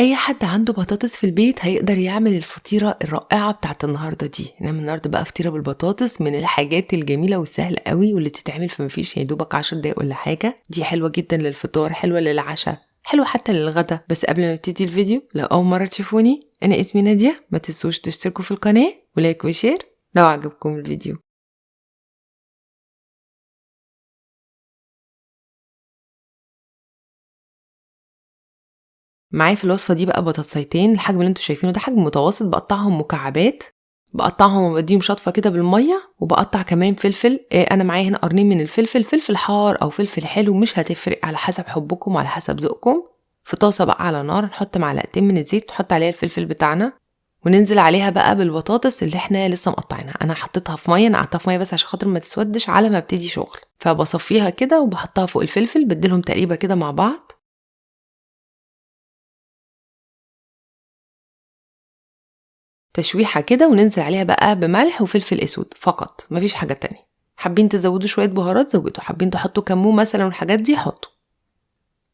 اي حد عنده بطاطس في البيت هيقدر يعمل الفطيرة الرائعة بتاعت النهاردة دي. نعمل النهاردة بقى فطيرة بالبطاطس من الحاجات الجميلة والسهلة قوي واللي تتعمل في مفيش يا دوبك 10 دقايق ولا حاجة. دي حلوة جدا للفطار، حلوة للعشاء، حلوة حتى للغدا. بس قبل ما نبتدي الفيديو، لو اول مرة تشوفوني انا اسمي نادية، ما تنسوش تشتركوا في القناة ولايك وشير لو عجبكم الفيديو. معايا في الوصفة دي بقى بطاطسيتين، الحجم اللي انتوا شايفينه ده حجم متوسط، بقطعهم مكعبات، بقطعهم وبديهم شطفة كده بالمية، وبقطع كمان فلفل. انا معايا هنا قرنين من الفلفل، فلفل حار او فلفل حلو مش هتفرق، على حسب حبكم وعلى حسب ذوقكم. في طاسة بقى على نار نحط معلقتين من الزيت، نحط عليها الفلفل بتاعنا وننزل عليها بقى بالبطاطس اللي احنا لسه مقطعينها. انا حطيتها في ميه، نقعتها في ميه بس عشان خاطر ما تسودش على ما ابتدي شغل، فبصفيها كده وبحطها فوق الفلفل، بديلهم تقريبا كده مع بعض تشويحة كده، وننزل عليها بقى بملح وفلفل اسود فقط، مفيش حاجة تانية. حابين تزودوا شوية بهارات زودوا، حابين تحطوا كمون مثلا والحاجات دي حطوا.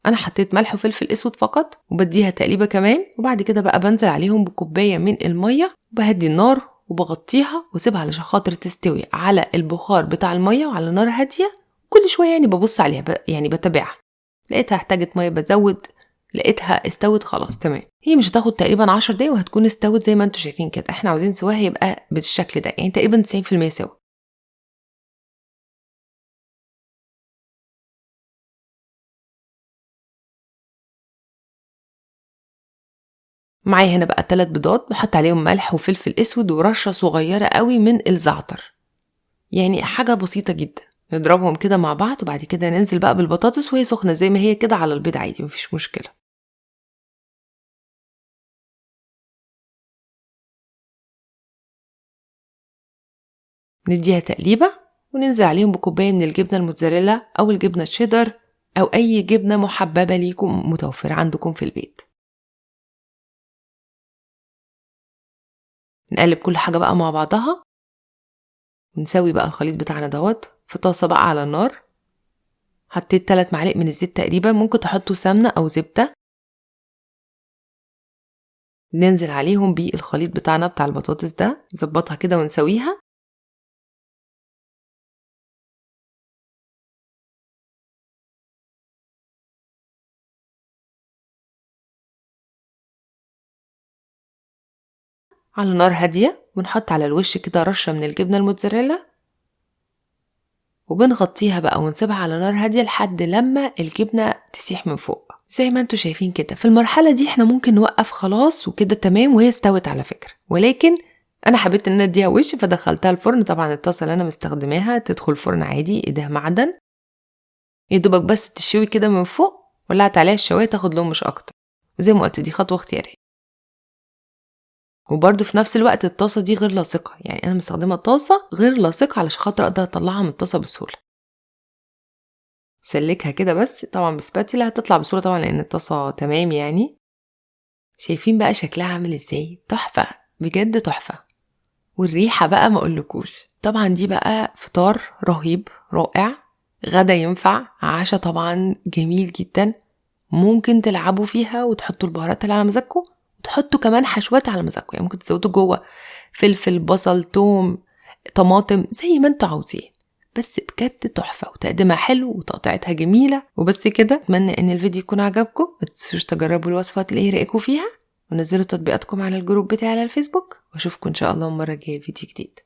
انا حطيت ملح وفلفل اسود فقط، وبديها تقليبة كمان، وبعد كده بقى بنزل عليهم بكوباية من المية، وبهدي النار وبغطيها واسيبها علشان خاطر تستوي على البخار بتاع المية وعلى نار هادية. كل شوية يعني ببص عليها يعني بتابعها، لقيتها احتاجت مية بزود، لقيتها استوت خلاص تمام. هي مش هتاخد تقريبا 10 دقايق وهتكون استوت زي ما انتوا شايفين كده. احنا عاوزين سواها يبقى بالشكل ده، يعني تقريبا 90% سوا. معايا هنا بقى 3 بيضات، بحط عليهم ملح وفلفل اسود ورشة صغيرة قوي من الزعتر، يعني حاجة بسيطة جدا. نضربهم كده مع بعض، وبعد كده ننزل بقى بالبطاطس وهي سخنة زي ما هي كده على البيض عادي، مفيش مشكلة. نديها تقليبة وننزل عليهم بكوباية من الجبنة الموتزاريلا أو الجبنة الشيدر أو أي جبنة محببة ليكم متوفرة عندكم في البيت. نقلب كل حاجة بقى مع بعضها، ونسوي بقى الخليط بتاعنا دوت في طاسة بقى على النار. حطيت 3 معالق من الزيت تقريبا، ممكن تحطوا سمنة أو زبدة. ننزل عليهم بالخليط بتاعنا بتاع البطاطس ده، نظبطها كده ونسويها. على نار هادية، ونحط على الوش كده رشة من الجبنة الموتزاريلا، وبنغطيها بقى ونسيبها على نار هادية لحد لما الجبنة تسيح من فوق زي ما انتوا شايفين كده. في المرحلة دي احنا ممكن نوقف خلاص وكده تمام، وهي استوت على فكرة، ولكن انا حبيت ان انا اديها وش فدخلتها الفرن. طبعا الطاسة اللي انا مستخدماها تدخل فرن عادي، ايدها معدن، يدوبك بس تشوي كده من فوق، ولعت عليها الشواية تاخد لون مش اكتر. زي ما قلت دي خطوة اختيارية. وبرده في نفس الوقت الطاسة دي غير لاصقة، يعني انا مستخدمة طاسة غير لاصقة علشان خاطر اقدر اطلعها من الطاسة بسهولة. سلكها كده بس طبعا بسباتيلا هتطلع بسهولة طبعا لان الطاسة تمام. يعني شايفين بقى شكلها عامل ازاي؟ تحفة بجد تحفة. والريحة بقى ما اقولكوش. طبعا دي بقى فطار رهيب رائع، غدا ينفع، عشاء طبعا جميل جدا. ممكن تلعبوا فيها وتحطوا البهارات اللي على مزاجكم، وتحطوا كمان حشوات على مزاجكم، يعني ممكن تزودوا جوه فلفل، بصل، توم، طماطم، زي ما انتوا عاوزين. بس بجد تحفة، وتقديمها حلو وتقطيعتها جميلة. وبس كده، اتمنى ان الفيديو يكون عجبكم. ما تنسوش تجربوا الوصفات اللي رأيكم فيها، ونزلوا تطبيقاتكم على الجروب بتاعي على الفيسبوك، واشوفكم ان شاء الله المرة الجاية فيديو جديد.